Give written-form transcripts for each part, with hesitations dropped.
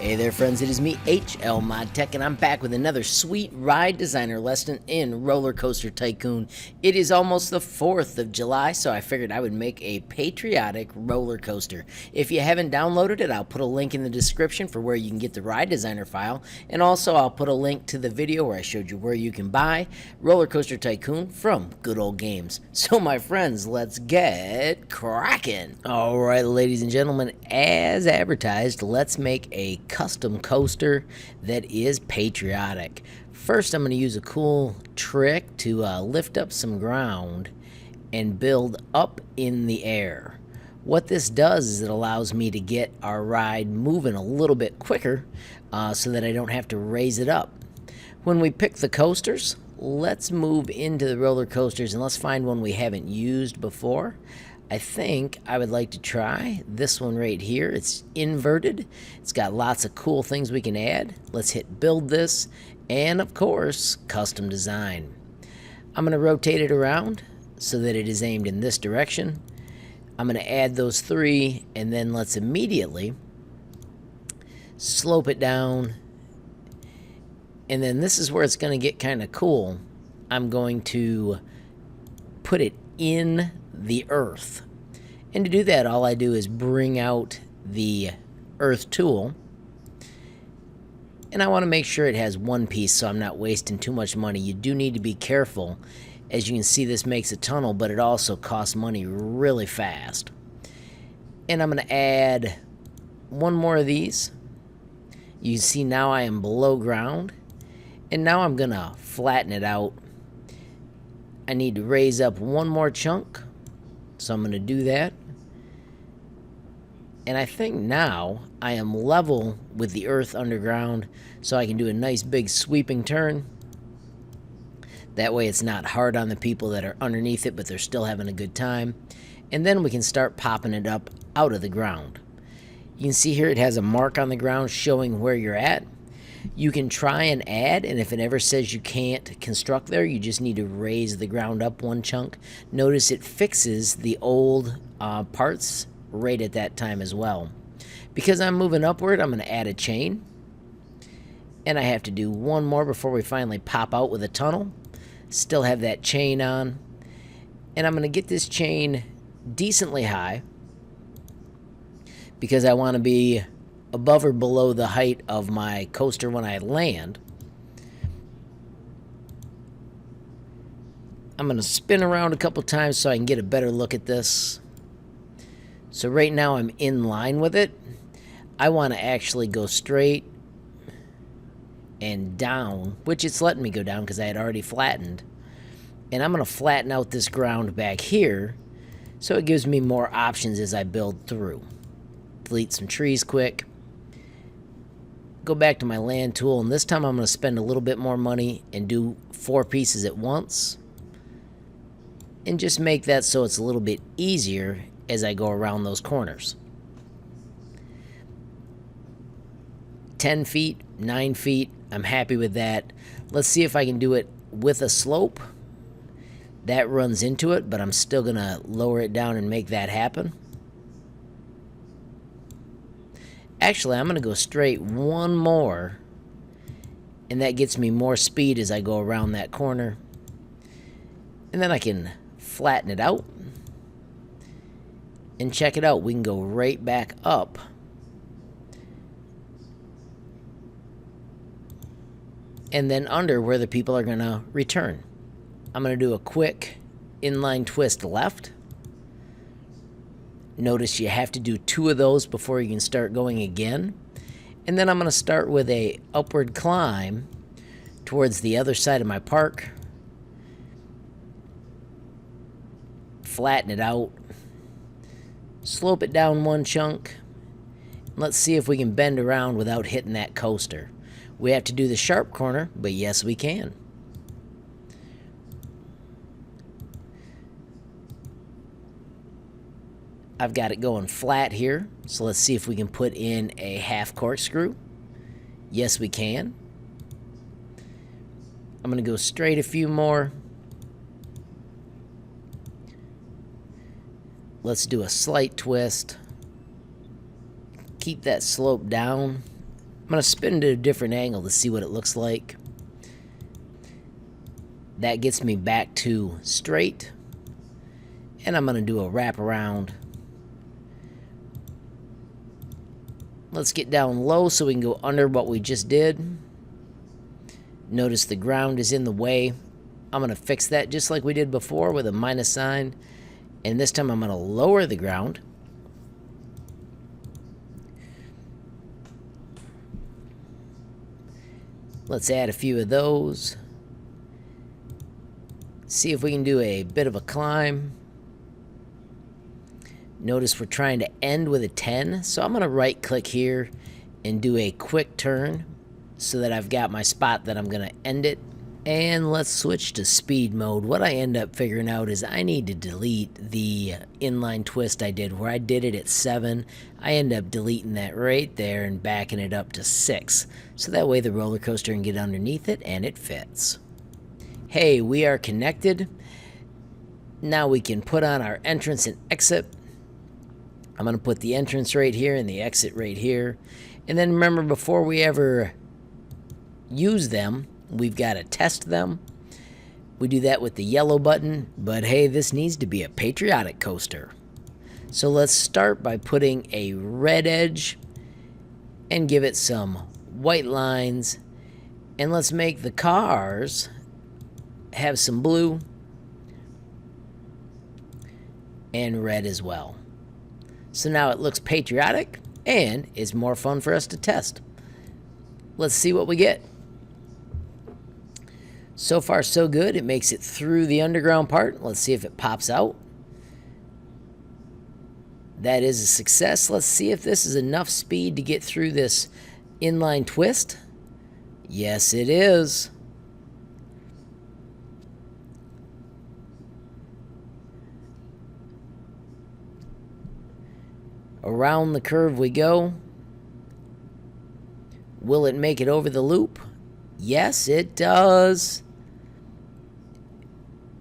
Hey there friends, it is me, HLModTech, and I'm back with another sweet ride designer lesson in Roller Coaster Tycoon. It is almost the 4th of July, so I figured I would make a patriotic roller coaster. If you haven't downloaded it, I'll put a link in the description for where you can get the ride designer file, and also I'll put a link to the video where I showed you where you can buy Roller Coaster Tycoon from Good Old Games. So my friends, let's get cracking. Alright ladies and gentlemen, as advertised, let's make a custom coaster that is patriotic. First, I'm going to use a cool trick to lift up some ground and build up in the air. What this does is it allows me to get our ride moving a little bit quicker so that I don't have to raise it up. When we pick the coasters, let's move into the roller coasters and let's find one we haven't used before. I think I would like to try this one right here. It's inverted. It's got lots of cool things we can add. Let's hit build this, and of course, custom design. I'm going to rotate it around so that it is aimed in this direction. I'm going to add those 3, and then let's immediately slope it down. And then this is where it's going to get kind of cool. I'm going to put it in the earth. And to do that, all I do is bring out the earth tool. And I want to make sure it has one piece so I'm not wasting too much money. You do need to be careful. As you can see, this makes a tunnel, but it also costs money really fast. And I'm going to add one more of these. You can see now I am below ground. And now I'm going to flatten it out. I need to raise up one more chunk, so I'm going to do that. And I think now I am level with the earth underground, so I can do a nice big sweeping turn. That way it's not hard on the people that are underneath it, but they're still having a good time. And then we can start popping it up out of the ground. You can see here it has a mark on the ground showing where you're at. You can try and add, and if it ever says you can't construct there, you just need to raise the ground up one chunk. Notice it fixes the old parts right at that time as well. Because I'm moving upward, I'm going to add a chain. And I have to do one more before we finally pop out with a tunnel. Still have that chain on. And I'm going to get this chain decently high, because I want to be above or below the height of my coaster when I land. I'm going to spin around a couple times so I can get a better look at this. So right now I'm in line with it. I want to actually go straight and down, which it's letting me go down because I had already flattened. And I'm going to flatten out this ground back here so it gives me more options as I build through. Delete some trees quick. Go back to my land tool, and this time I'm going to spend a little bit more money and do 4 pieces at once, and just make that so it's a little bit easier as I go around those corners. 10 feet, 9 feet, I'm happy with that. Let's see if I can do it with a slope. That runs into it, but I'm still going to lower it down and make that happen. Actually, I'm going to go straight one more, and that gets me more speed as I go around that corner. And then I can flatten it out. And check it out, we can go right back up. And then under where the people are going to return. I'm going to do a quick inline twist left. Notice you have to do 2 of those before you can start going again. And then I'm going to start with a upward climb towards the other side of my park. Flatten it out. Slope it down one chunk. Let's see if we can bend around without hitting that coaster. We have to do the sharp corner, but yes, we can. I've got it going flat here, so let's see if we can put in a half corkscrew. Yes, we can. I'm going to go straight a few more. Let's do a slight twist. Keep that slope down I'm going to spin it at a different angle to see what it looks like. That gets me back to straight. And I'm going to do a wrap around. Let's get down low so we can go under what we just did. Notice the ground is in the way. I'm going to fix that just like we did before with a minus sign. And this time I'm going to lower the ground. Let's add a few of those. See if we can do a bit of a climb. Notice we're trying to end with a 10, so I'm going to right click here and do a quick turn so that I've got my spot that I'm going to end it. And let's switch to speed mode. What I end up figuring out is I need to delete the inline twist I did where I did it at 7. I end up deleting that right there and backing it up to 6. So that way the roller coaster can get underneath it and it fits. Hey, we are connected. Now we can put on our entrance and exit. I'm going to put the entrance right here and the exit right here. And then remember, before we ever use them, we've got to test them. We do that with the yellow button, but hey, this needs to be a patriotic coaster. So let's start by putting a red edge and give it some white lines. And let's make the cars have some blue and red as well. So now it looks patriotic and is more fun for us to test. Let's see what we get. So far, so good. It makes it through the underground part. Let's see if it pops out. That is a success. Let's see if this is enough speed to get through this inline twist. Yes, it is. Around the curve we go. Will it make it over the loop? Yes, it does.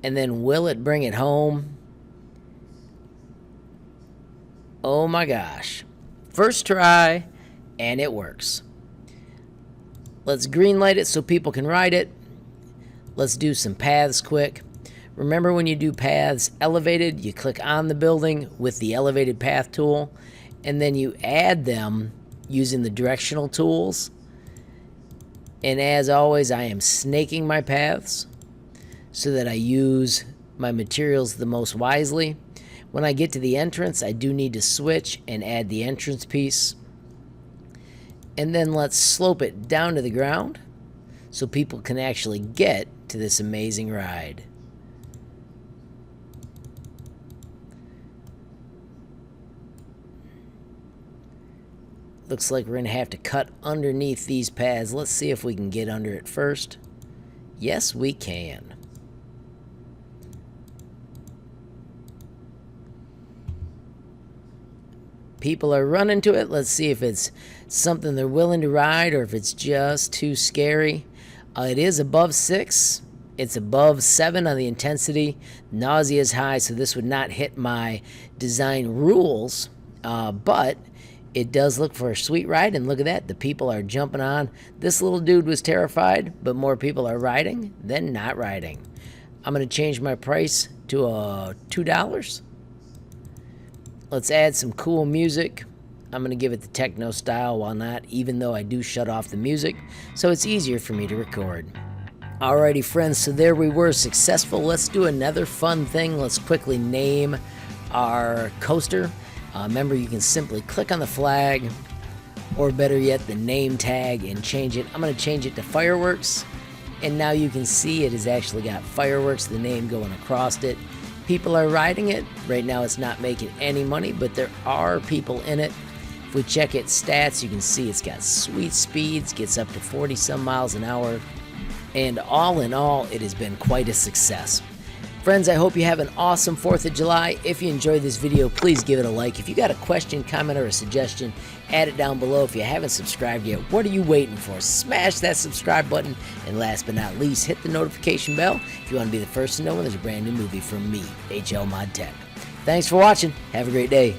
And then will it bring it home? Oh my gosh. First try, and it works. Let's green light it so people can ride it. Let's do some paths quick. Remember, when you do paths elevated, you click on the building with the elevated path tool, and then you add them using the directional tools. And as always, I am snaking my paths so that I use my materials the most wisely. When I get to the entrance, I do need to switch and add the entrance piece. And then let's slope it down to the ground so people can actually get to this amazing ride. Looks like we're going to have to cut underneath these paths. Let's see if we can get under it first. Yes, we can. People are running to it. Let's see if it's something they're willing to ride or if it's just too scary. It is above 6. It's above 7 on the intensity. Nausea is high, so this would not hit my design rules. But it does look for a sweet ride, and look at that. The people are jumping on. This little dude was terrified, but more people are riding than not riding. I'm going to change my price to $2. Let's add some cool music. I'm going to give it the techno style while not, even though I do shut off the music, so it's easier for me to record. Alrighty, friends, so there we were, successful. Let's do another fun thing. Let's quickly name our coaster. Remember, you can simply click on the flag, or better yet, the name tag, and change it. I'm going to change it to Fireworks, and now you can see it has actually got Fireworks, the name going across it. People are riding it. Right now it's not making any money, but there are people in it. If we check its stats, you can see it's got sweet speeds, gets up to 40 some miles an hour, and all in all, it has been quite a success. Friends, I hope you have an awesome 4th of July. If you enjoyed this video, please give it a like. If you got a question, comment, or a suggestion, add it down below. If you haven't subscribed yet, what are you waiting for? Smash that subscribe button. And last but not least, hit the notification bell if you want to be the first to know when there's a brand new movie from me, HLModTech. Thanks for watching. Have a great day.